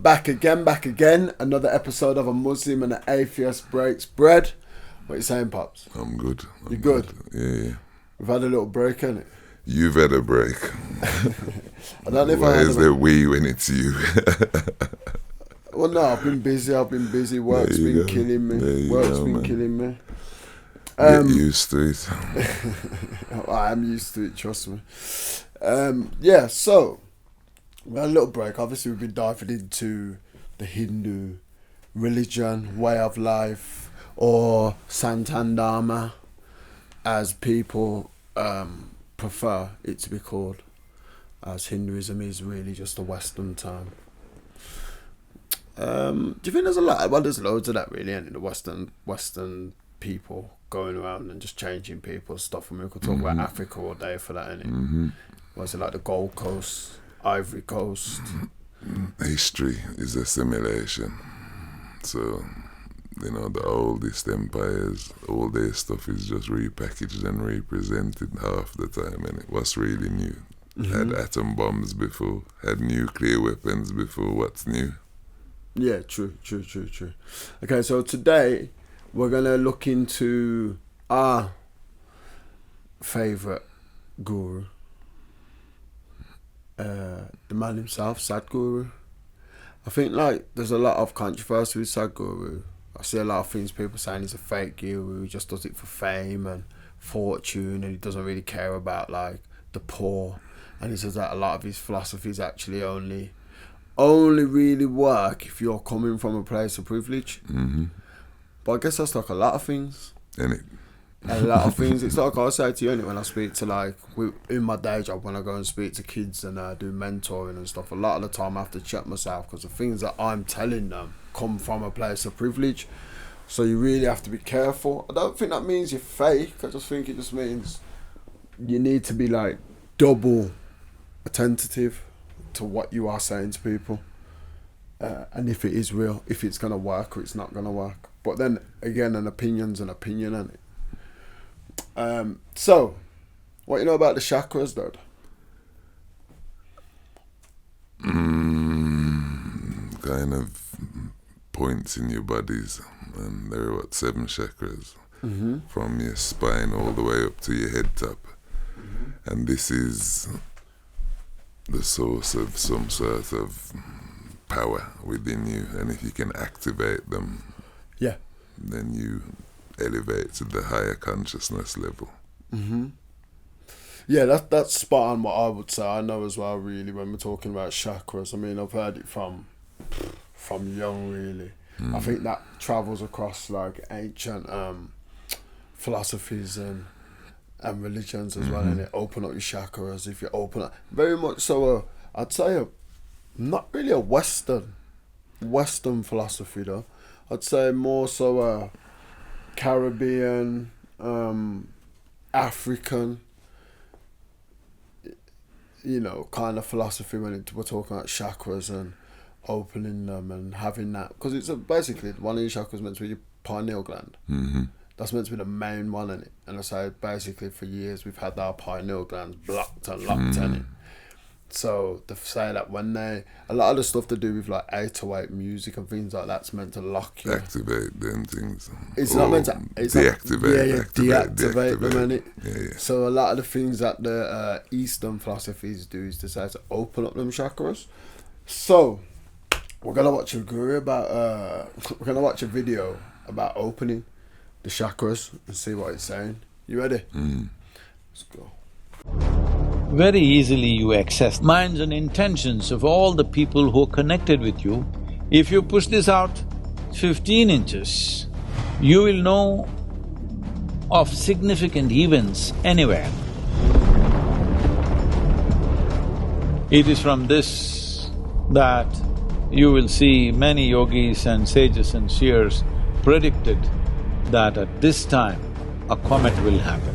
back again. Another episode of A Muslim and an Atheist Breaks Bread. What you saying, Pops? I'm good. You good? Yeah. We've had a little break, innit? You've had a break. I don't know if Why I had is there we when it's you? Well, no, I've been busy. Work's been killing me. Get used to it. I am used to it, trust me. Yeah, so we had a little break. Obviously, we've been diving into the Hindu religion, way of life, or Santandharma, as people prefer it to be called, as Hinduism is really just a Western term. Do you think there's a lot? Well, there's loads of that really, and the Western people going around and just changing people's stuff. And we could talk about Africa all day for that, innit? Was it like the Gold Coast, Ivory Coast? History is assimilation. So, the oldest empires, all their stuff is just repackaged and represented half the time, and it was really new. Had atom bombs before, had nuclear weapons before. What's new? Yeah, true. Okay, so today we're gonna look into our favourite guru, the man himself, Sadhguru. I think there's a lot of controversy with Sadhguru. I see a lot of things people saying he's a fake guru, he just does it for fame and fortune, and he doesn't really care about the poor. And he says that a lot of his philosophies actually only really work if you're coming from a place of privilege. But I guess that's a lot of things. Innit? A lot of things. It's like I say to you, innit, when I speak to in my day job, when I go and speak to kids and do mentoring and stuff, a lot of the time I have to check myself because the things that I'm telling them come from a place of privilege. So you really have to be careful. I don't think that means you're fake. I just think it just means you need to be double attentive to what you are saying to people, and if it is real, if it's going to work or it's not going to work. But then again, an opinion's an opinion, isn't it? So what you know about the chakras, Dad? Kind of points in your bodies, and there are 7 chakras from your spine all the way up to your head top, and this is the source of some sort of power within you, and if you can activate them, then you elevate to the higher consciousness level. Yeah, that's spot on what I would say. I know as well, really, when we're talking about chakras. I mean, I've heard it from young, really. I think that travels across ancient philosophies and religions as well, and it open up your chakras. If you open up, very much so, I'd say not really a Western philosophy though. I'd say more so a Caribbean, African, kind of philosophy when we're talking about chakras and opening them and having that, because it's basically one of your chakras meant to be your pineal gland. That's meant to be the main one in it. And I say basically for years we've had our pineal glands blocked and locked in it. So they say that when a lot of the stuff to do with 808 music and things like that's meant to lock you. Activate them things. It's not meant to deactivate. Deactivate them, innit? Yeah. So a lot of the things that the Eastern philosophies do is decide to open up them chakras. So we're gonna watch a video about opening the chakras and see what it's saying. You ready? Let's go. Very easily you access minds and intentions of all the people who are connected with you. If you push this out 15 inches, you will know of significant events anywhere. It is from this that you will see many yogis and sages and seers predicted that at this time a comet will happen.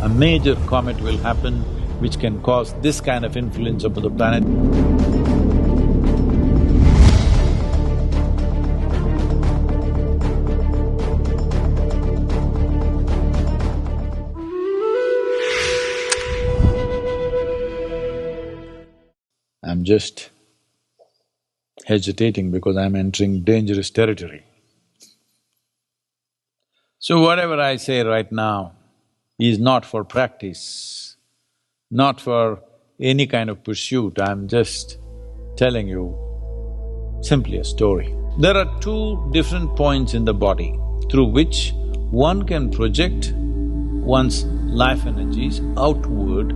A major comet will happen which can cause this kind of influence over the planet. I'm just hesitating because I'm entering dangerous territory. So whatever I say right now is not for practice, not for any kind of pursuit, I'm just telling you simply a story. There are two different points in the body through which one can project one's life energies outward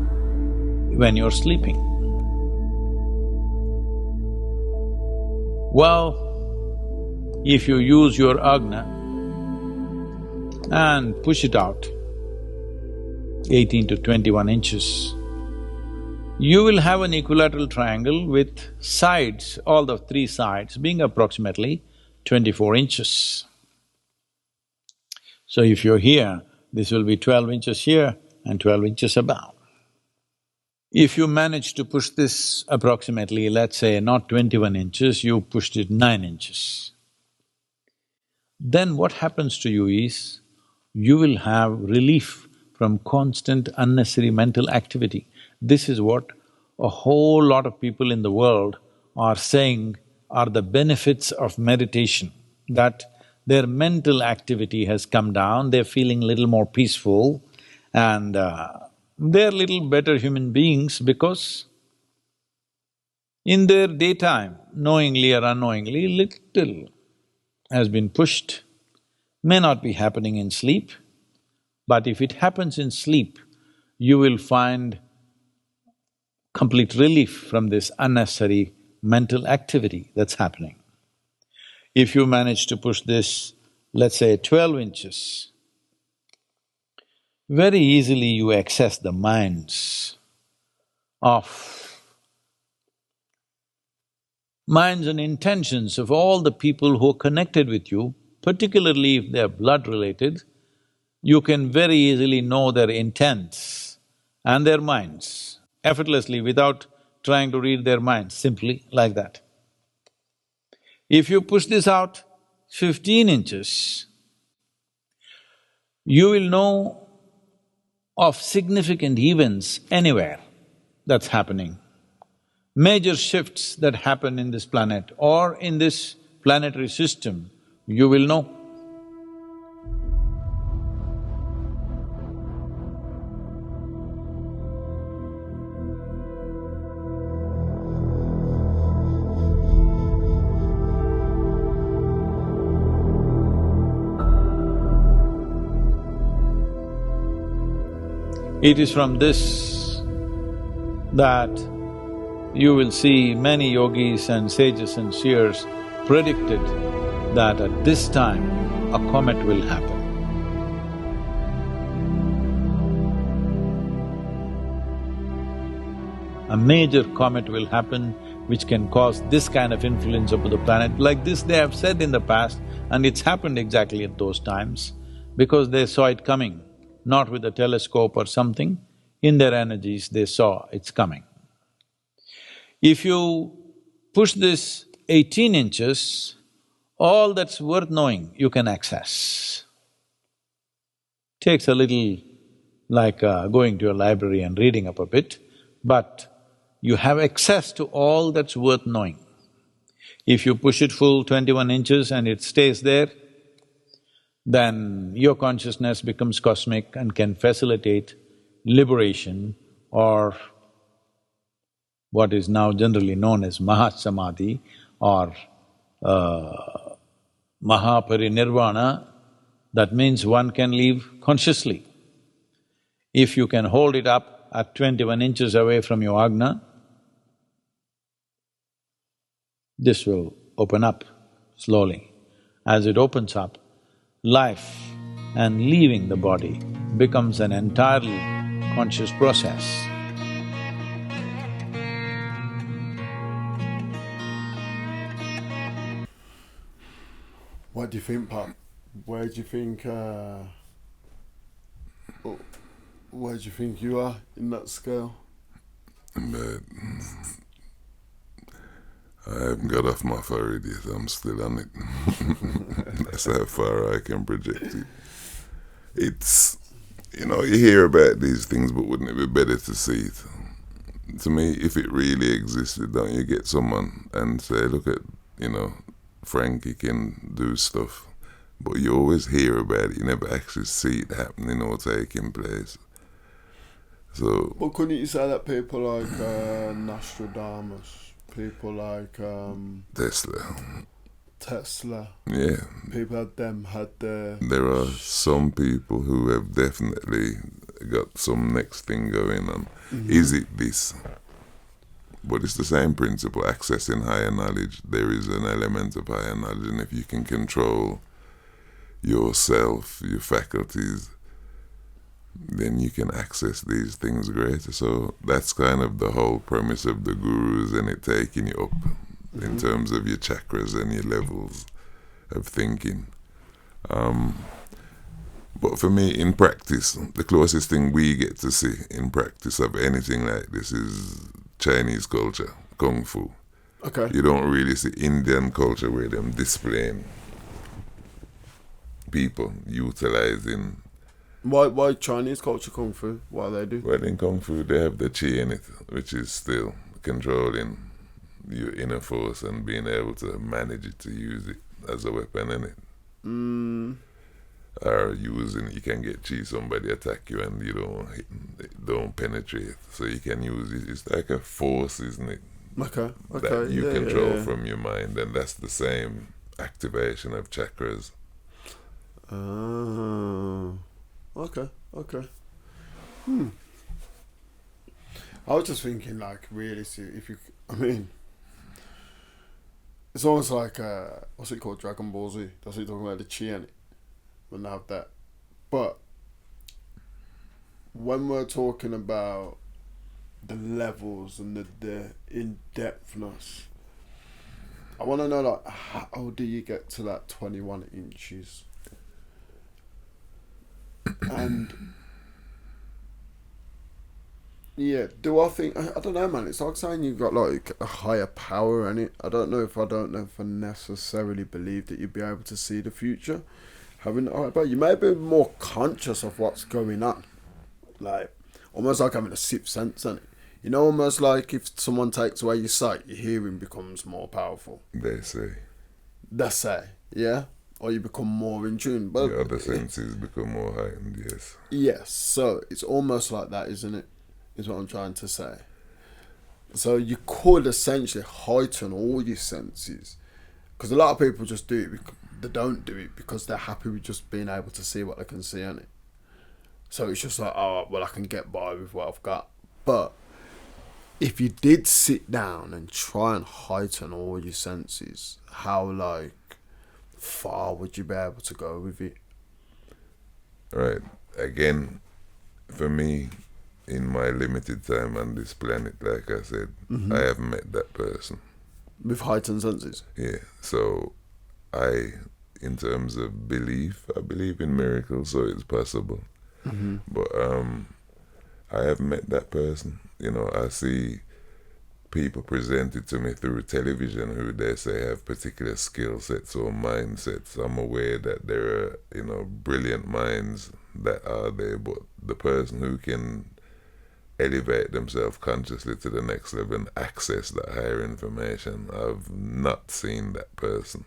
when you're sleeping. Well, if you use your ajna and push it out 18 to 21 inches, you will have an equilateral triangle with sides, all the three sides being approximately 24 inches. So if you're here, this will be 12 inches here and 12 inches above. If you manage to push this approximately, let's say not 21 inches, you pushed it 9 inches, then what happens to you is, you will have relief from constant unnecessary mental activity. This is what a whole lot of people in the world are saying are the benefits of meditation, that their mental activity has come down, they're feeling little more peaceful and they're little better human beings because in their daytime, knowingly or unknowingly, little has been pushed. May not be happening in sleep, but if it happens in sleep, you will find complete relief from this unnecessary mental activity that's happening. If you manage to push this, let's say 12 inches, very easily you access the minds and intentions of all the people who are connected with you, particularly if they're blood-related. You can very easily know their intents and their minds effortlessly without trying to read their minds, simply like that. If you push this out 15 inches, you will know of significant events anywhere that's happening. Major shifts that happen in this planet or in this planetary system, you will know. It is from this that you will see many yogis and sages and seers predicted that at this time a comet will happen. A major comet will happen which can cause this kind of influence over the planet. Like this they have said in the past, and it's happened exactly at those times because they saw it coming. Not with a telescope or something, in their energies they saw it's coming. If you push this 18 inches, all that's worth knowing you can access. Takes a little like going to a library and reading up a bit, but you have access to all that's worth knowing. If you push it full 21 inches and it stays there, then your consciousness becomes cosmic and can facilitate liberation or what is now generally known as Mahasamadhi or Mahaparinirvana. That means one can live consciously. If you can hold it up at 21 inches away from your ajna, this will open up slowly. As it opens up, life and leaving the body becomes an entirely conscious process. What do you think, Pat? Where do you think you are in that scale? But I haven't got off my forehead yet, I'm still on it. That's how far I can project it. It's, you hear about these things, but wouldn't it be better to see it? To me, if it really existed, don't you get someone and say, look at you know, Frankie can do stuff, but you always hear about it. You never actually see it happening or taking place. So, But couldn't you say that people like Nostradamus, people like Tesla, yeah, people like them had their... there are some people who have definitely got some next thing going on. Is it this? But it's the same principle, accessing higher knowledge. There is an element of higher knowledge, and if you can control yourself, your faculties, then you can access these things greater. So that's kind of the whole premise of the gurus, and it taking you up in terms of your chakras and your levels of thinking. But for me, in practice, the closest thing we get to see in practice of anything like this is Chinese culture, Kung Fu. Okay. You don't really see Indian culture where them displaying people utilizing. Why Chinese culture Kung Fu? Why they do? Well, in Kung Fu, they have the Qi in it, which is still controlling your inner force and being able to manage it, to use it as a weapon in it. Or using, you can get Qi, somebody attack you and you don't penetrate. So you can use it. It's like a force, isn't it? Okay. That you control from your mind, and that's the same activation of chakras. Okay. I was just thinking, like, really, if you, I mean, it's almost like, what's it called, Dragon Ball Z? That's what you're talking about, the Chi in it, when they have that. But when we're talking about the levels and the in-depthness, I want to know, like, how do you get to that 21 inches? And yeah, do I think, I don't know, man, it's like saying you've got like a higher power in it. I don't know if I necessarily believe that you'd be able to see the future having a higher power. You may be more conscious of what's going on, like almost like having a sixth sense in it, you know, almost like if someone takes away your sight, your hearing becomes more powerful, They say. yeah, or you become more in tune, but The other senses become more heightened, yes. yes, so it's almost like that, isn't it? Is what I'm trying to say. So you could essentially heighten all your senses, because a lot of people just do it. They don't do it because they're happy with just being able to see what they can see on it. So it's just like, oh well, I can get by with what I've got. But if you did sit down and try and heighten all your senses, how like far would you be able to go with it? Right. Again, for me, in my limited time on this planet, like I said, I haven't met that person. With heightened senses? Yeah. So in terms of belief, I believe in miracles, so it's possible. But I haven't met that person. You know, I see people presented to me through television who they say have particular skill sets or mindsets. I'm aware that there are, you know, brilliant minds that are there, but the person who can elevate themselves consciously to the next level and access that higher information, I've not seen that person.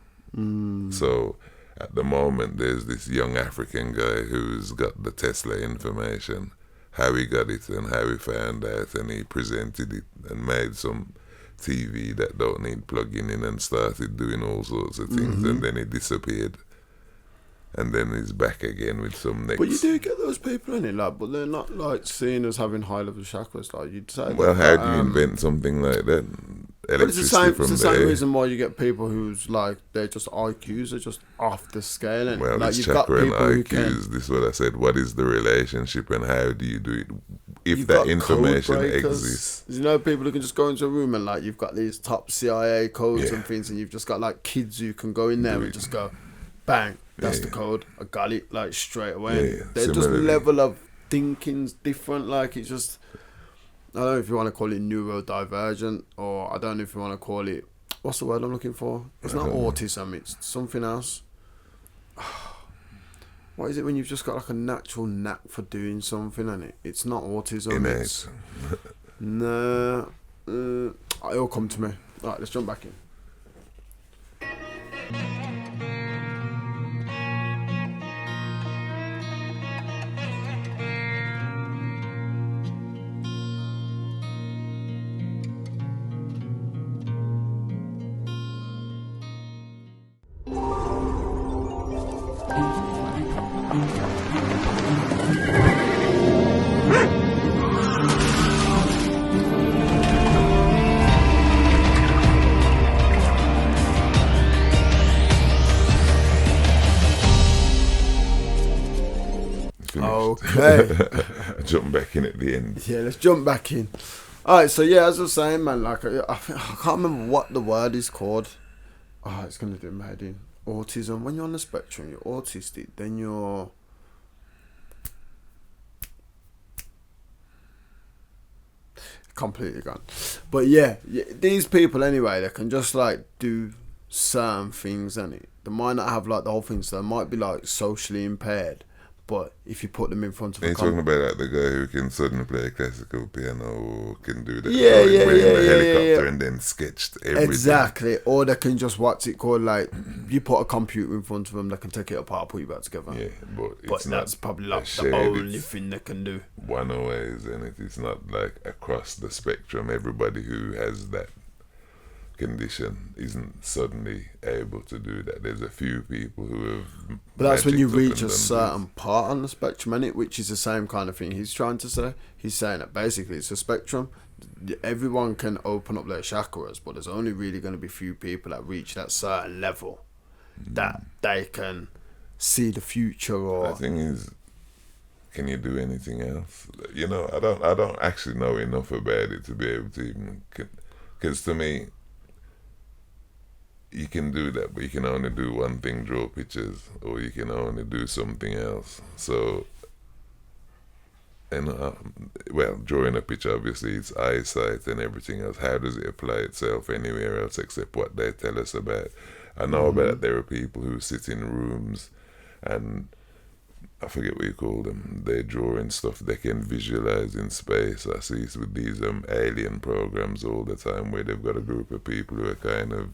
So at the moment there's this young African guy who's got the Tesla information, how he got it and how he found out, and he presented it and made some TV that don't need plugging in and started doing all sorts of things, and then he disappeared. And then he's back again with some next. But you do get those people in it, like, but they're not like seen as having high level chakras, like you'd say. Well, how do you invent something like that? But it's the same reason why you get people who's like they're just IQs are just off the scale. And well, like it's you've chakra got and people IQs. This is what I said. What is the relationship and how do you do it? If you've that got information code breakers. exists. You know, people who can just go into a room and like you've got these top CIA codes and things, and you've just got like kids who can go in there and just go, bang, that's the code. I got it like straight away. Yeah, Their just level of thinking's different. Like it's just, I don't know if you want to call it neurodivergent, or I don't know if you want to call it, what's the word I'm looking for? It's not autism, it's something else. What is it when you've just got like a natural knack for doing something, and it's not autism. Innate. No, it'll come to me. Alright, let's jump back in. Okay. Jump back in at the end. Yeah, let's jump back in. Alright, so yeah, as I was saying, man, like, I can't remember what the word is called. Oh, it's going to do my head in. Autism. When you're on the spectrum, you're autistic, then you're... completely gone. But yeah, these people anyway, they can just like do certain things, and they might not have like the whole thing, so they might be like socially impaired, but if you put them in front of Are you talking about like the guy who can suddenly play a classical piano or can do that the helicopter and then sketched everything? Exactly. Or they can just, what's it called, like you put a computer in front of them, they can take it apart, put it back together. Yeah, but that's not probably like the only thing they can do. One ways, and it's not like across the spectrum. Everybody who has that condition isn't suddenly able to do that. There's a few people who have. But that's when you reach a certain part on the spectrum, innit? Which is the same kind of thing he's trying to say. He's saying that basically it's a spectrum. Everyone can open up their chakras, but there's only really going to be few people that reach that certain level that they can see the future. Or the thing is, can you do anything else? You know, I don't actually know enough about it to be able to even. Because to me, you can do that, but you can only do one thing, draw pictures, or you can only do something else. So, and well, drawing a picture, obviously, it's eyesight and everything else. How does it apply itself anywhere else except what they tell us about? I know about there are people who sit in rooms and I forget what you call them. They draw and stuff. They can visualize in space. I see it with these alien programs all the time where they've got a group of people who are kind of,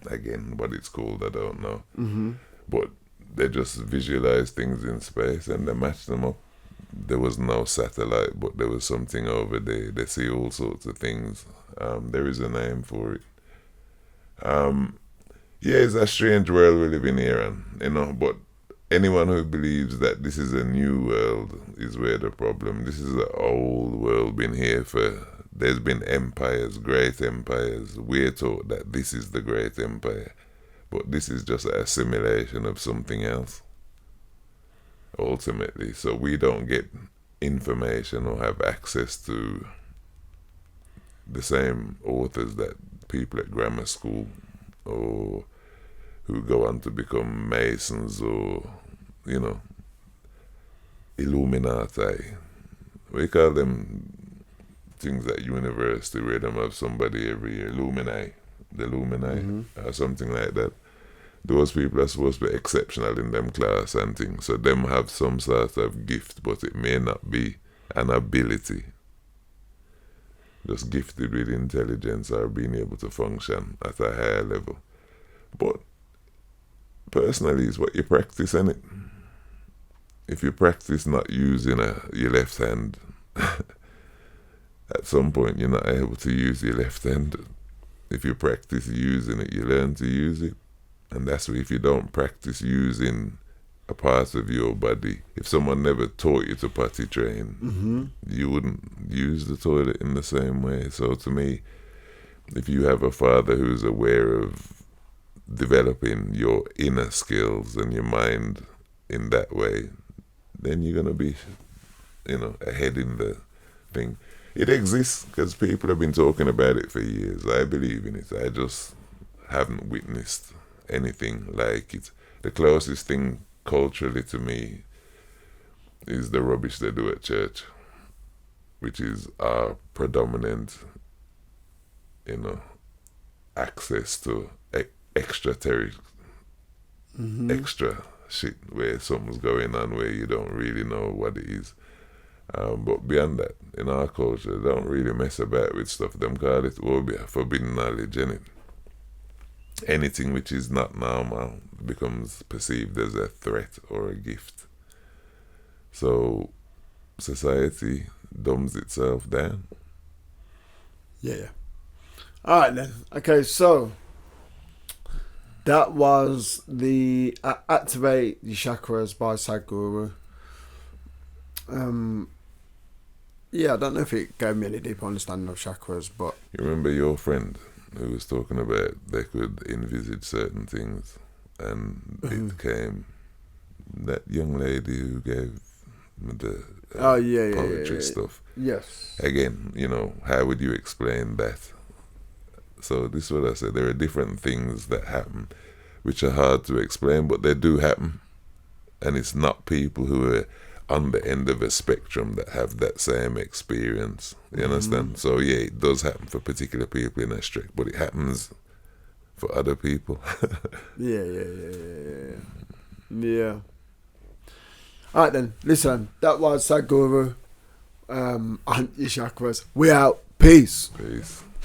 again, what it's called, I don't know. But they just visualize things in space and they match them up. There was no satellite, but there was something over there. They see all sorts of things. There is a name for it. Yeah, it's a strange world we live in here, and you know, but anyone who believes that this is a new world is where the problem. This is an old world, been here for. There's been empires, great empires. We're taught that this is the great empire, but this is just an assimilation of something else. Ultimately, so we don't get information or have access to the same authors that people at grammar school or who go on to become Masons or, you know, Illuminati. We call them things at university where them have somebody every year, the Illuminati, or something like that. Those people are supposed to be exceptional in them class and things, so them have some sort of gift, but it may not be an ability. Just gifted with intelligence or being able to function at a higher level. But personally, it's what you practice, innit? If you practice not using your left hand, at some point you're not able to use your left hand. If you practice using it, you learn to use it. And that's why if you don't practice using a part of your body, if someone never taught you to potty train, you wouldn't use the toilet in the same way. So to me, if you have a father who's aware of developing your inner skills and your mind in that way, then you're going to be, you know, ahead in the thing. It exists because people have been talking about it for years. I believe in it. I just haven't witnessed anything like it. The closest thing culturally to me is the rubbish they do at church, which is our predominant, you know, access to extra extra shit where something's going on where you don't really know what it is. But beyond that, in our culture, they don't really mess about with stuff. Them call it forbidden knowledge, innit? Anything which is not normal becomes perceived as a threat or a gift. So society dumbs itself down. Yeah. Alright then. Okay, so that was the Activate the Chakras by Sadhguru. Yeah, I don't know if it gave me any deep understanding of chakras, but... You remember your friend who was talking about they could envisage certain things, and it came that young lady who gave with the poetry stuff. Yes. Again, how would you explain that? So this is what I said. There are different things that happen which are hard to explain, but they do happen. And it's not people who are on the end of a spectrum that have that same experience. You understand? So yeah, it does happen for particular people in a strict, but it happens for other people. Yeah. Alright then, listen, that was Sadhguru, and your Chakras. We out. Peace. Peace.